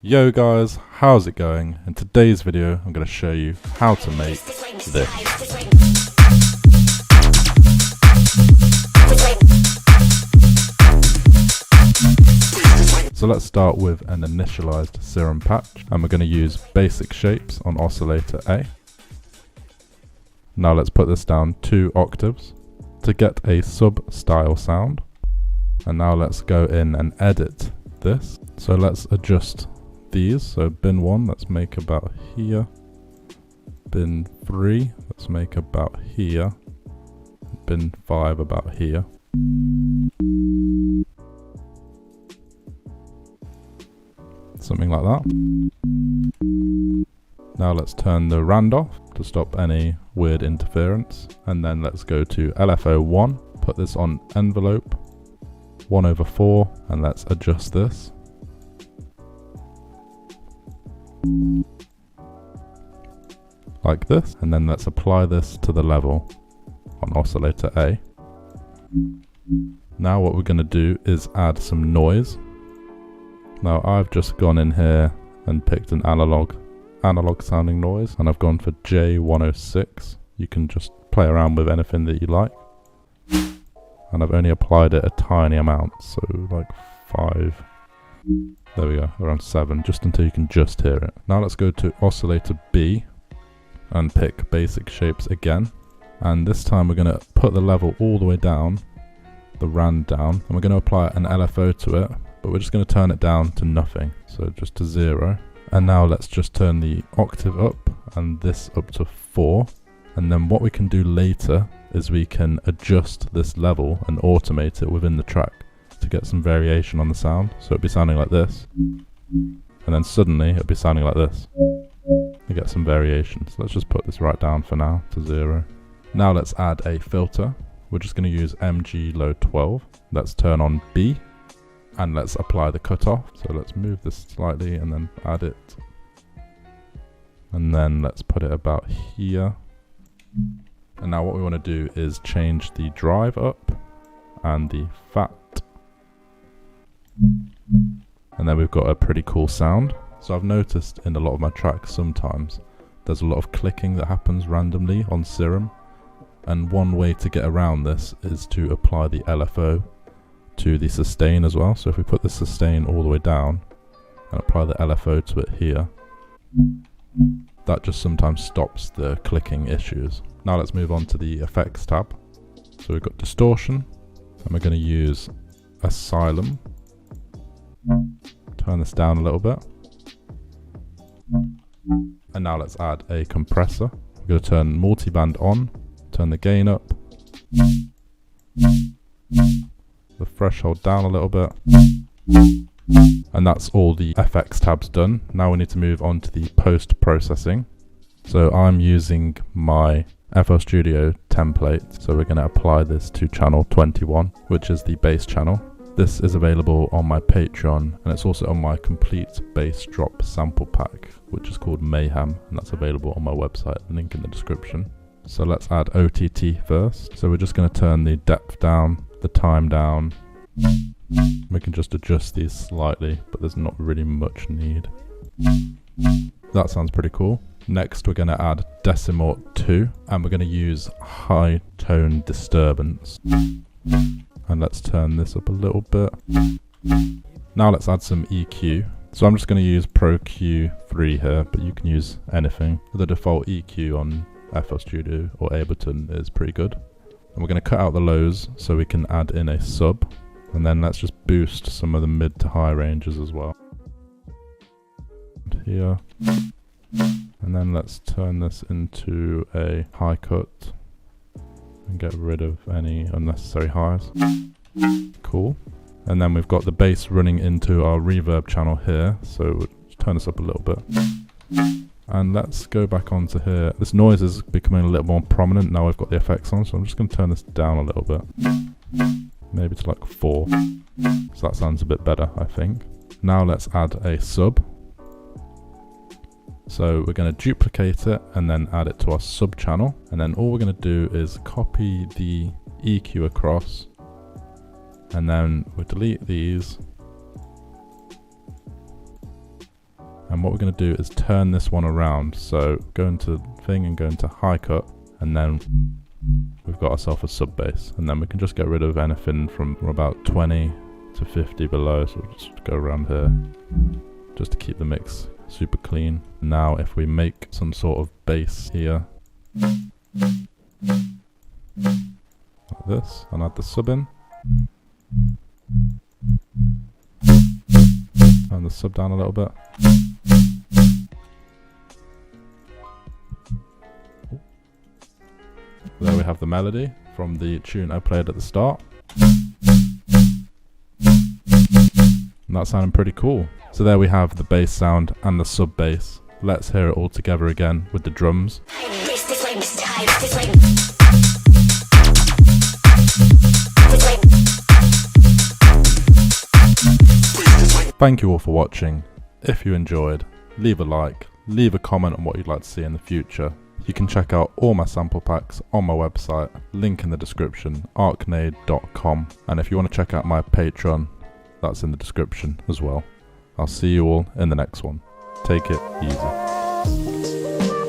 Yo guys, how's it going? In today's video I'm going to show you how to make this. So let's start with an initialized serum patch, and we're going to use basic shapes on oscillator A. Now let's put this down 2 octaves to get a sub-style sound. And now let's go in and edit this. So let's adjust these. So bin 1, let's make about here. Bin 3, let's make about here. Bin 5 about here. Something like that. Now let's turn the rand off to stop any weird interference. And then let's go to LFO 1, put this on envelope 1/4, and let's adjust this. Like this, and then let's apply this to the level on oscillator A. Now what we're going to do is add some noise. Now I've just gone in here and picked an analog sounding noise, and I've gone for J106. You can just play around with anything that you like, and I've only applied it a tiny amount, so like 5. There we go, around 7, just until you can just hear it. Now let's go to oscillator B and pick basic shapes again. And this time we're going to put the level all the way down, the rand down, and we're going to apply an LFO to it, but we're just going to turn it down to nothing, so just to 0. And now let's just turn the octave up and this up to 4. And then what we can do later is we can adjust this level and automate it within the track to get some variation on the sound. So it'll be sounding like this, and then suddenly it'll be sounding like this. You get some variation. So let's just put this right down for now to 0. Now let's add a filter. We're just going to use MG low 12. Let's turn on B, and let's apply the cutoff. So let's move this slightly and then add it, and then let's put it about here. And now what we want to do is change the drive up and the fat. And then we've got a pretty cool sound. So I've noticed in a lot of my tracks sometimes there's a lot of clicking that happens randomly on Serum. And one way to get around this is to apply the LFO to the sustain as well. So if we put the sustain all the way down and apply the LFO to it here, that just sometimes stops the clicking issues. Now let's move on to the effects tab. So we've got distortion, and we're going to use asylum. Turn this down a little bit. And now let's add a compressor. We're going to turn multiband on, turn the gain up, the threshold down a little bit. And that's all the FX tabs done. Now we need to move on to the post-processing. So I'm using my FL Studio template. So we're going to apply this to channel 21, which is the bass channel. This is available on my Patreon, and it's also on my complete bass drop sample pack, which is called Mayhem, and that's available on my website, link in the description. So let's add OTT first. So we're just going to turn the depth down, the time down. We can just adjust these slightly, but there's not really much need. That sounds pretty cool. Next we're going to add decimort 2, and we're going to use high tone disturbance. And let's turn this up a little bit. Now let's add some EQ. So I'm just going to use Pro Q3 here, but you can use anything. The default EQ on FL Studio or Ableton is pretty good. And we're going to cut out the lows so we can add in a sub. And then let's just boost some of the mid to high ranges as well. And here. And then let's turn this into a high cut and get rid of any unnecessary highs. Cool. And then we've got the bass running into our reverb channel here, so we'll turn this up a little bit. And let's go back onto here. This noise is becoming a little more prominent now we've got the effects on, so I'm just going to turn this down a little bit. Maybe to like 4. So that sounds a bit better, I think. Now let's add a sub. So we're going to duplicate it and then add it to our sub channel. And then all we're going to do is copy the EQ across. And then we'll delete these. And what we're going to do is turn this one around. So go into thing and go into high cut, and then we've got ourselves a sub bass, and then we can just get rid of anything from about 20 to 50 below. So we'll just go around here just to keep the mix super clean. Now if we make some sort of bass here like this and add the sub in, turn the sub down a little bit. There we have the melody from the tune I played at the start. And that's sounding pretty cool. So there we have the bass sound and the sub bass. Let's hear it all together again with the drums. Thank you all for watching. If you enjoyed, leave a like, leave a comment on what you'd like to see in the future. You can check out all my sample packs on my website, link in the description, arcnade.com. And if you want to check out my Patreon, that's in the description as well. I'll see you all in the next one. Take it easy.